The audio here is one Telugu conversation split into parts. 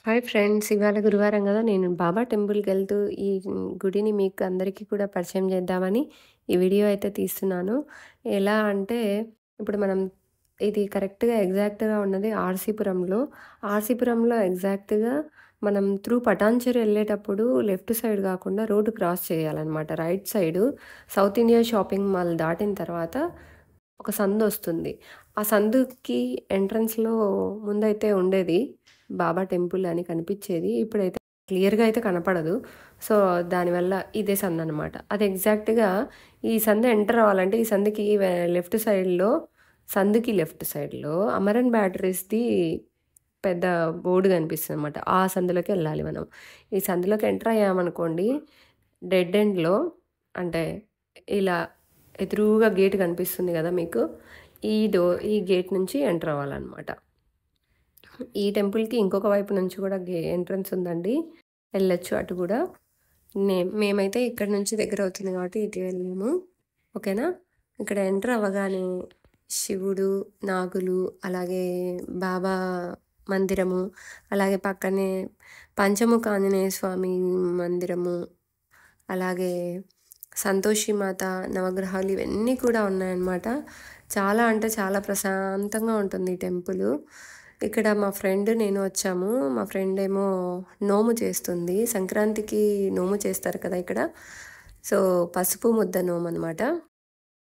Hi friends. ఇవాళ గురువారం గదా! నేను బాబా టెంపుల్‌కెళ్తూ ఈ గుడిని మీకు అందరికీ కూడా పరిచయం చేద్దామని ఈ వీడియో అయితే తీస్తున్నాను. ఎలా అంటే ఇప్పుడు మనం ఇది కరెక్ట్‌గా ఎగ్జాక్ట్‌గా ఉన్నది ఆర్‌సీపురంలో. ఆర్‌సీపురంలో ఎగ్జాక్ట్‌గా మనం త్రూ పటాన్‌చెరు ఎళ్ళేటప్పుడు లెఫ్ట్ సైడ్ గాకుండా రోడ్డు క్రాస్ చేయాలనమాట. Right side south India shopping mall దాటిన తర్వాత ఒక సందొస్తుంది. ఆ సందుకి ఎంట్రన్స్‌లో ముందైతే ఉండేది బాబా టెంపుల్ అని కనిపిచ్చేది. ఇప్పుడైతే క్లియర్‌గా అయితే కనపడదు. సో, దానివల్ల ఇదే సందనమాట. అది ఎగ్జాక్ట్‌గా ఈ సందు ఎంటర్ అవ్వాలంటే ఈ సందుకి లెఫ్ట్ సైడ్‌లో సందుకి లెఫ్ట్ సైడ్‌లో అమరన్ బ్యాటరీస్‌ది పెద్ద బోర్డ్ కనిపిస్తదనమాట. ఆ సందులోకెళ్ళాలి మనం. ఈ సందులోకి ఎంటర్ అయ్యామనుకోండి డెడ్ ఎండ్‌లో అంటే ఇలా ఎదురుగా గేట్ కనిపిస్తుంది గదా మీకు. ఈ గేట్ నుంచి ఎంటర్ అవ్వాలనమాట. ఈ టెంపుల్‌కి ఇంకొక వైపు నుంచి కూడా ఎంట్రన్స్ ఉందండి. ఎళ్ళొచ్చు అటు గూడా. మేమైతే ఇక్కడి నుంచి దగ్గరవుతుంది కాబట్టి ఇటు వెళ్ళాము. ఓకేనా? ఇక్కడ ఎంటర్ అవ్వగానే శివుడు, నాగులు, అలాగే బాబా మందిరము, అలాగే పక్కనే పంచముఖ ఆంజనేయ స్వామి మందిరము, అలాగే సంతోషి మాత నవగ్రహాలు ఇవన్నీ కూడా ఉన్నాయన్నమాట. చాలా అంటే చాలా ప్రశాంతంగా ఉంటుంది ఈ టెంపులు. ఇక్కడ మా ఫ్రెండ్, నేను వచ్చాము. మా ఫ్రెండేమో నోము చేస్తుంది. సంక్రాంతికి నోము చేస్తారు కదా ఇక్కడ. సో, పసుపు ముద్ద నోమనమాట.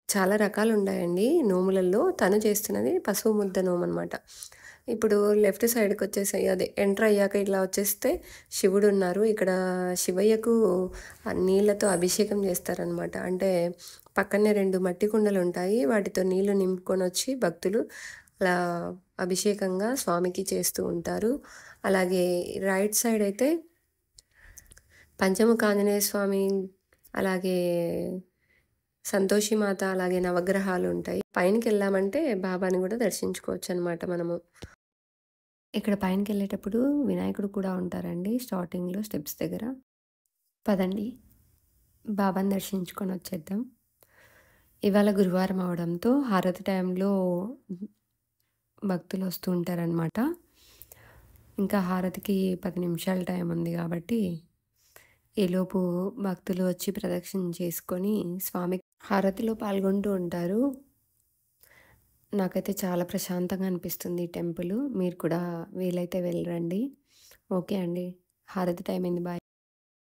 చాలా రకాలుండాయండి నోములల్లో. తను చేస్తున్నది పసుపు ముద్ద నోమనమాట. ఇప్పుడు లెఫ్ట్ సైడ్‌కొచ్చేసి అదే ఎంటర్ అయ్యాక ఇట్లా వచ్చేస్తే శివుడున్నారు. ఇక్కడ శివయ్యకు నీళ్ళతో అభిషేకం చేస్తారనమాట. అంటే పక్కనే 2 మట్టి కుండలుంటాయి. వాటితో నీళ్లు నింపుకొనొచ్చి భక్తులు అలా అభిషేకంగా స్వామికి చేస్తూ ఉంటారు. అలాగే రైట్ సైడ్ అయితే పంచముఖ ఆంజనేయ స్వామి, అలాగే సంతోషి మాత, అలాగే నవగ్రహాలుంటాయి. పైనకెళ్ళామంటే బాబాని గూడా దర్శించుకోవచ్చనమాట మనము. ఇక్కడ పైనకెళ్ళేటప్పుడు వినాయకుడు కూడా ఉంటారండి స్టార్టింగ్‌లో స్టెప్స్ దగ్గర. పదండి బాబాని దర్శించుకొనొచ్చేద్దాం. ఇవాళ గురువారం అవడంతో హారతి టైంలో భక్తులొస్తూ ఉంటారనమాట. ఇంకా హారతికి 10 నిమిషాలు టైం ఉంది గాబట్టి, ఈలోపు భక్తులు వచ్చి ప్రదక్షిణ చేసుకొని స్వామి హారతిలో పాల్గొంటూ ఉంటారు. నాకైతే చాలా ప్రశాంతంగా అనిపిస్తుంది ఈ టెంపులు. మీరు కూడా వీలైతే వెళ్ళిరండి. ఓకే అండి. హారతి టైం అయింది. బాయ్.